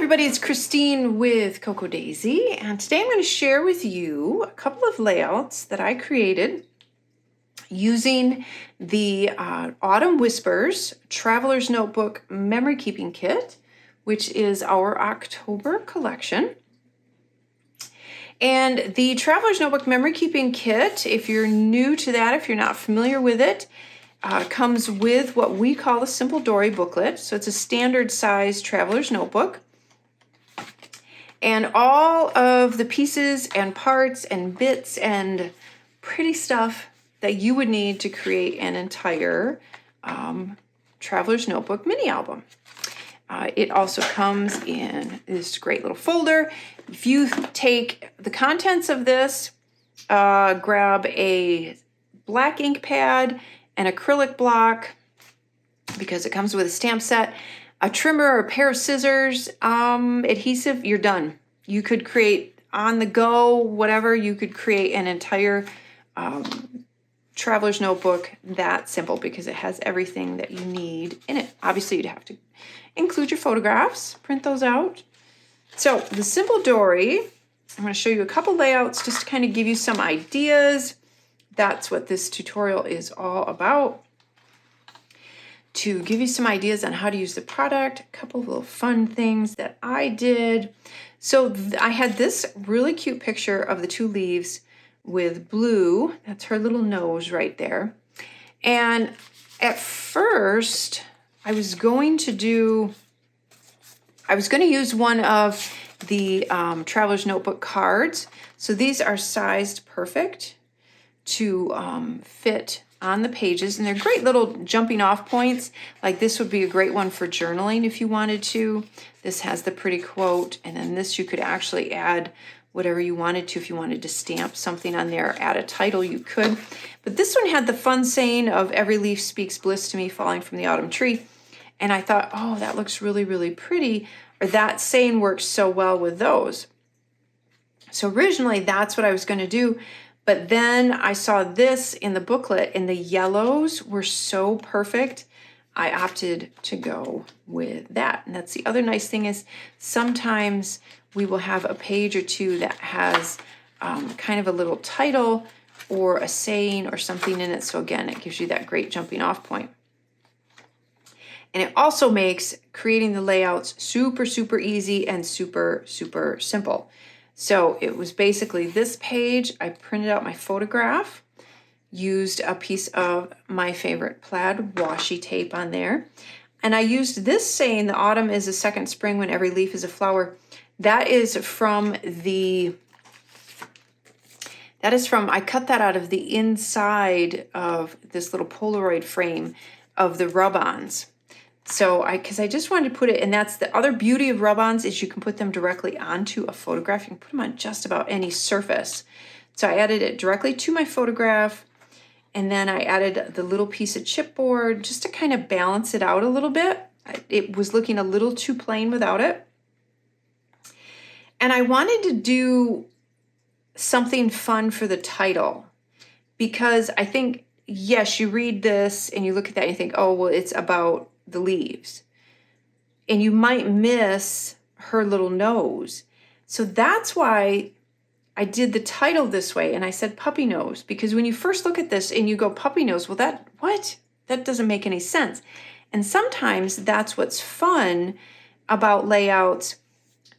everybody, it's Christine with Cocoa Daisy, and today I'm going to share with you a couple of layouts that I created using the Autumn Whispers Traveler's Notebook Memory Keeping Kit, which is our October collection. And the Traveler's Notebook Memory Keeping Kit, if you're new to that, if you're not familiar with it, comes with what we call the Simple Dory booklet. So it's a standard size traveler's notebook. And all of the pieces and parts and bits and pretty stuff that you would need to create an entire traveler's notebook mini album. It also comes in this great little folder. If you take the contents of this, grab a black ink pad, an acrylic block, because it comes with a stamp set, a trimmer or a pair of scissors, adhesive, you're done. You could create on the go, whatever, you could create an entire traveler's notebook that simple because it has everything that you need in it. Obviously, you'd have to include your photographs, print those out. So the Simple Dory, I'm going to show you a couple layouts just to kind of give you some ideas. That's what this tutorial is all about. To give you some ideas on how to use the product, a couple of little fun things that I did. So I had this really cute picture of the two leaves with Blue. That's her little nose right there. And at first, I was going to use one of the Traveler's Notebook cards. So these are sized perfect to fit on the pages, and they're great little jumping off points. Like this would be a great one for journaling if you wanted to. This has the pretty quote, and then this you could actually add whatever you wanted to. If you wanted to stamp something on there, add a title, you could. But this one had the fun saying of "Every leaf speaks bliss to me, falling from the autumn tree." And I thought, oh, that looks really, really pretty. Or that saying works so well with those. So originally that's what I was going to do. But then I saw this in the booklet and the yellows were so perfect. I opted to go with that. And that's the other nice thing is sometimes we will have a page or two that has kind of a little title or a saying or something in it. So again, it gives you that great jumping off point. And it also makes creating the layouts super, super easy and super, super simple. So it was basically this page. I printed out my photograph, used a piece of my favorite plaid washi tape on there. And I used this saying, "The autumn is a second spring when every leaf is a flower." That is from I cut that out of the inside of this little Polaroid frame of the rub-ons. So because I just wanted to put it, and that's the other beauty of rub-ons is you can put them directly onto a photograph. You can put them on just about any surface. So I added it directly to my photograph, and then I added the little piece of chipboard just to kind of balance it out a little bit. It was looking a little too plain without it. And I wanted to do something fun for the title because I think, yes, you read this and you look at that and you think, oh, well, it's about the leaves. And you might miss her little nose. So that's why I did the title this way. And I said puppy nose, because when you first look at this and you go puppy nose, well, that doesn't make any sense. And sometimes that's what's fun about layouts.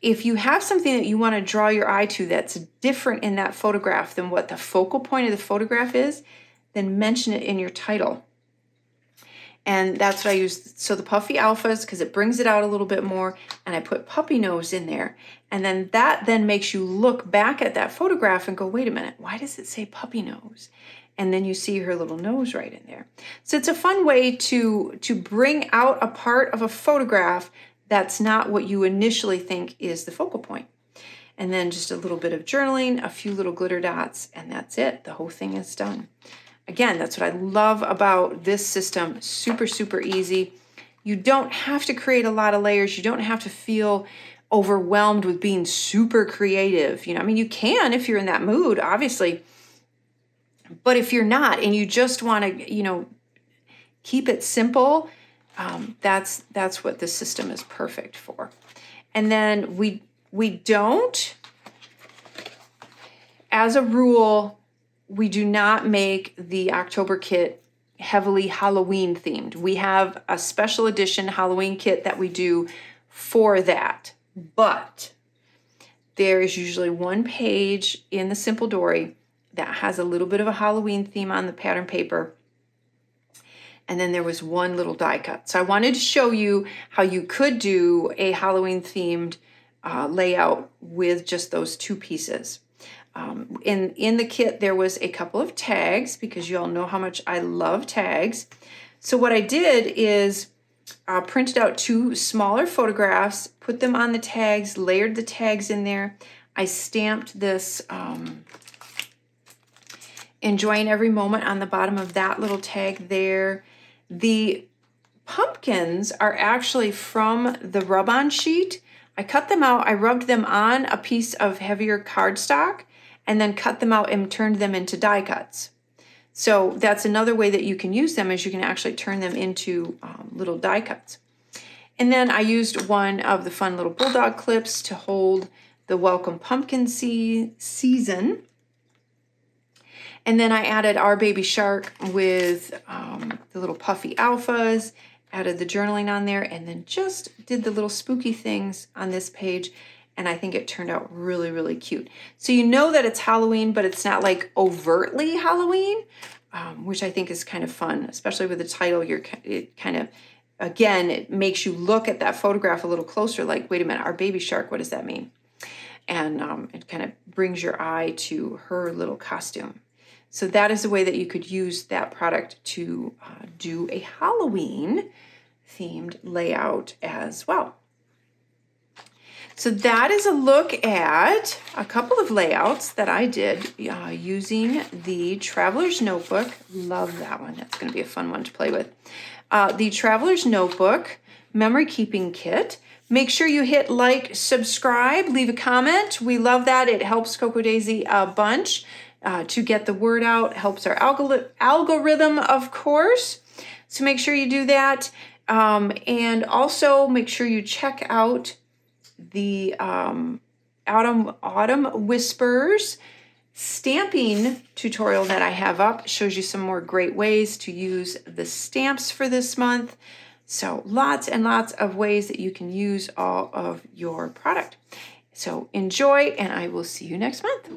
If you have something that you want to draw your eye to that's different in that photograph than what the focal point of the photograph is, then mention it in your title. And that's what I used. So the Puffy Alphas, because it brings it out a little bit more, and I put puppy nose in there. And then that then makes you look back at that photograph and go, wait a minute, why does it say puppy nose? And then you see her little nose right in there. So it's a fun way to bring out a part of a photograph that's not what you initially think is the focal point. And then just a little bit of journaling, a few little glitter dots, and that's it. The whole thing is done. Again, that's what I love about this system. Super, super easy. You don't have to create a lot of layers. You don't have to feel overwhelmed with being super creative. I mean, you can if you're in that mood, obviously. But if you're not and you just want to, keep it simple, that's what this system is perfect for. And then we don't, as a rule, we do not make the October kit heavily Halloween themed. We have a special edition Halloween kit that we do for that. But there is usually one page in the Simple Dory that has a little bit of a Halloween theme on the pattern paper. And then there was one little die cut. So I wanted to show you how you could do a Halloween themed layout with just those two pieces. In the kit, there was a couple of tags because you all know how much I love tags. So what I did is printed out two smaller photographs, put them on the tags, layered the tags in there. I stamped this enjoying every moment on the bottom of that little tag there. The pumpkins are actually from the rub-on sheet. I cut them out, I rubbed them on a piece of heavier cardstock and then cut them out and turned them into die cuts. So that's another way that you can use them, is you can actually turn them into little die cuts. And then I used one of the fun little bulldog clips to hold the Welcome Pumpkin season. And then I added Our Baby Shark with the little puffy alphas, added the journaling on there, and then just did the little spooky things on this page. And I think it turned out really, really cute. So you know that it's Halloween, but it's not like overtly Halloween, which I think is kind of fun, especially with the title. It kind of, again, it makes you look at that photograph a little closer, like, wait a minute, Our Baby Shark, what does that mean? And it kind of brings your eye to her little costume. So that is a way that you could use that product to do a Halloween themed layout as well. So that is a look at a couple of layouts that I did using the Traveler's Notebook. Love that one. That's going to be a fun one to play with. The Traveler's Notebook Memory Keeping Kit. Make sure you hit like, subscribe, leave a comment. We love that. It helps Cocoa Daisy a bunch to get the word out. Helps our algorithm, of course. So make sure you do that. And also make sure you check out the Autumn Whispers stamping tutorial that I have up. Shows you some more great ways to use the stamps for this month. So lots and lots of ways that you can use all of your product. So enjoy, and I will see you next month.